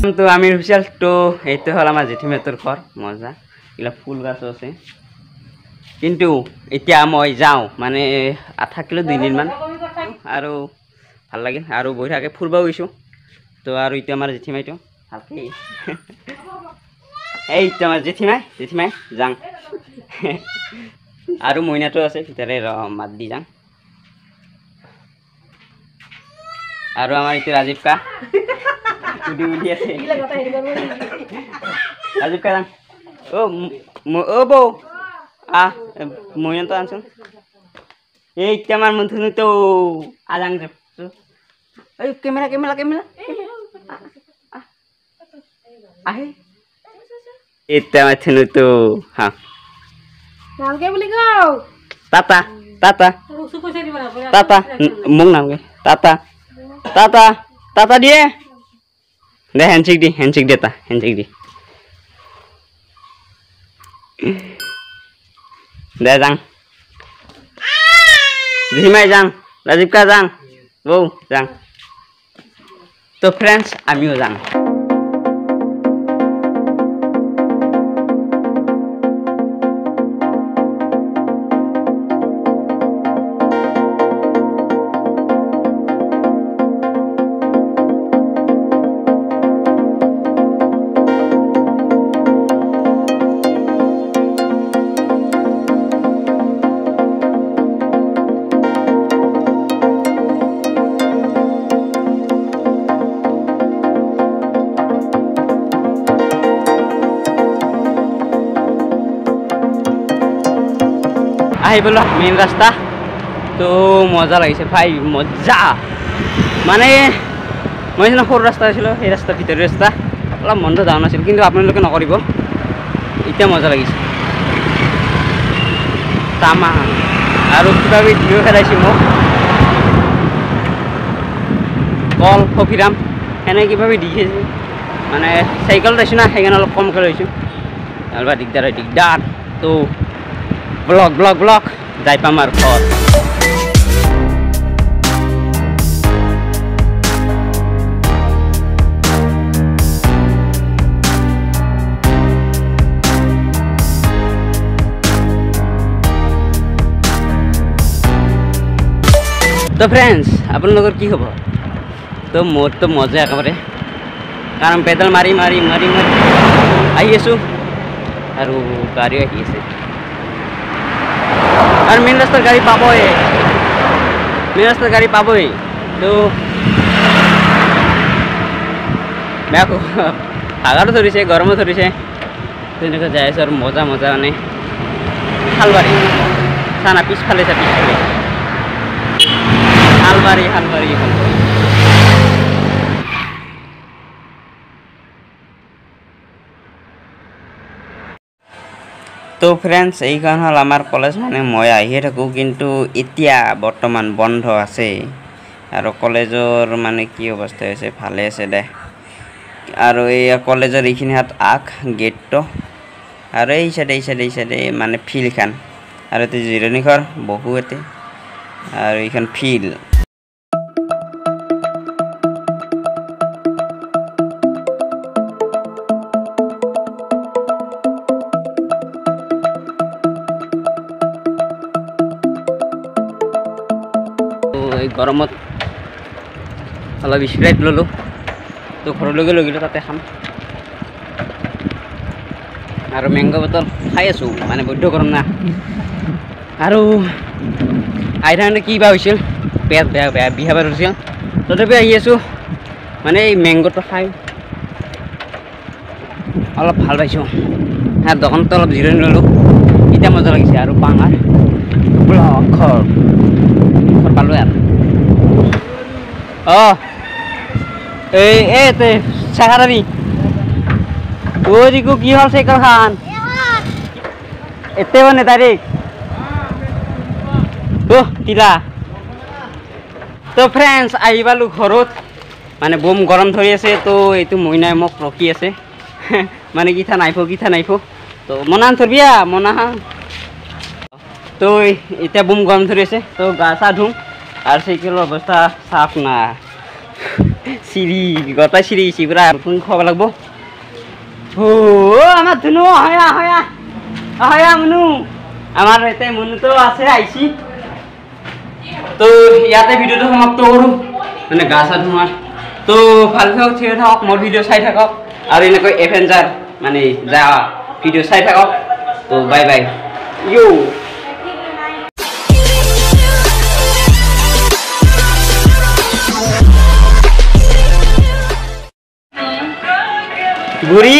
তো আমিৰ হুইছেল তো এইটো হ'ল আমাৰ জেঠিমাহঁতৰ ঘৰ মজা এইবিলাক ফুল গাছো আছে কিন্তু এতিয়া মই যাওঁ মানে থাকিলোঁ 2 দিনমান আৰু ভাল লাগিল আৰু বহি থাকে ফুৰিব গৈছোঁ তো আৰু এতিয়া আমাৰ জেঠিমাইটো ভালকৈ এইটো আমাৰ জেঠিমাই যাওঁ আৰু মইনাটো আছে ভিতৰে মাত দি যাওঁ আৰু আমাৰ এইটো ৰাজীৱ কা উদি আছে ৰাজীৱ কা যাওঁ ও বৌ মইনাটো আনচোন এইটো আমাৰ মন্থুটো আজাং এই কেমেৰা আহে এইটো আমাৰ থুনুটো হা নামকে বুলি কও টাটা মোক নামকে টাটা দিয়ে দে হ্যান্ডশেক দে তা হ্যান্ডশেক দি দে যাং জেঠিমাই যাং ৰাজীৱ কা যাং বৌ যাং তো ফ্রেন্ডস আমিও যাং আহিবলো মেইন রাস্তা তো মজা লাগিছে ভাই মজা মানে মই যেন সৰু ৰাস্তা আছিল সেই ৰাস্তা ভিতৰৰ ৰাস্তা অলপ মনটো ডাউন আছিল কিন্তু আপোনালোকে নকৰিব এতিয়া মজা লাগিছে তামা আৰু কিবা ভিডিঅ খেলাইছে মোক কল কফিৰাম এনে কিবা দিছে মানে চাইকেল লৈছোঁ না সেইকাৰণে অলপ কমকৈ লৈছোঁ অলপ দিগদাৰ তো ব্লগ যাই পাম আর ঘর তো ফ্রেন্ডস আপনাদের কি খবর তো মোর তো মজা একেবারে কারণ পেডাল মারি আহি আছো আৰু গাড়ী আহি আছে আৰ মেন ৰাস্তাৰ গাড়ি পাবই তো হাগাৰও ধৰিছে গৰমও ধৰিছে তো এনেকৈ যাই আছো আৰু মজা মানে হালবাৰী থানা পিছফালে হালবাৰী তো ফ্ৰেন্ডস এইখন হল আমাৰ কলেজ মানে মই আহিয়ে থাকোঁ কিন্তু এতিয়া বৰ্তমান বন্ধ আছে আৰু কলেজৰ মানে কি অৱস্থা হৈছে ভালে আছে দে আৰু এই কলেজৰ এইখিনি হাত আগ গেটটো আৰু এই সাইডে মানে ফিল্ডখন আৰু এতে জিৰণি ঘৰ বহু এতে আৰু এইখন ফিল্ড গৰমত অলপ স্প্ৰাইট ললো তো ঘৰলৈকে লৈ গ'লোঁ তাতে খাম আৰু মেংগো বটল খাই আছোঁ মানে বৈদ্য গৰম না আৰু আইথানে কিবা হৈছিল পেট বেয়া বিহাবাৰ হৈছিল তথাপি আহি আছোঁ মানে এই মেংগোটো খাই অলপ ভাল পাইছোঁ আৰু দোকানতো অলপ জিৰণি ল'লোঁ এতিয়া মজা লাগিছে আৰু পাঙাৰ ঘৰ পালোঁ আৰু এই চাহারারি ওই দিকু কি হল সাইকেল খান এতে মানে তারিখ তিলা তো ফ্রেন্ডস আহি পালো ঘৰত মানে বম গৰম ধৰি আছে তো এইটো মইনাই মোক ৰখি আছে মানে কিথা নাইফো তো মনান ধৰবিয়া মনা তো এতিয়া বম গৰম ধৰি আছে তো গা চা ধুম আৰ সাইকেলেৰ অবস্থা সাফ না চিৰি গোটাই চিৰি গৈছে পুৰা নতুন খুৱাব লাগিব আমাৰ ধুনু আহয়া মুনু আমাৰ ইয়াতে মুনুতো আছে আহিছি তো ইয়াতে ভিডিঅ'টো সমাপ্ত কৰোঁ মানে গা চা ধোৱাৰ তো ভালকৈ ঠিক থাকক মোৰ ভিডিঅ' চাই থাকক আৰু এনেকৈ এভেঞ্জাৰ মানে যা ভিডিঅ' চাই থাকক তো বাই বাই ইউ বুঢ়ী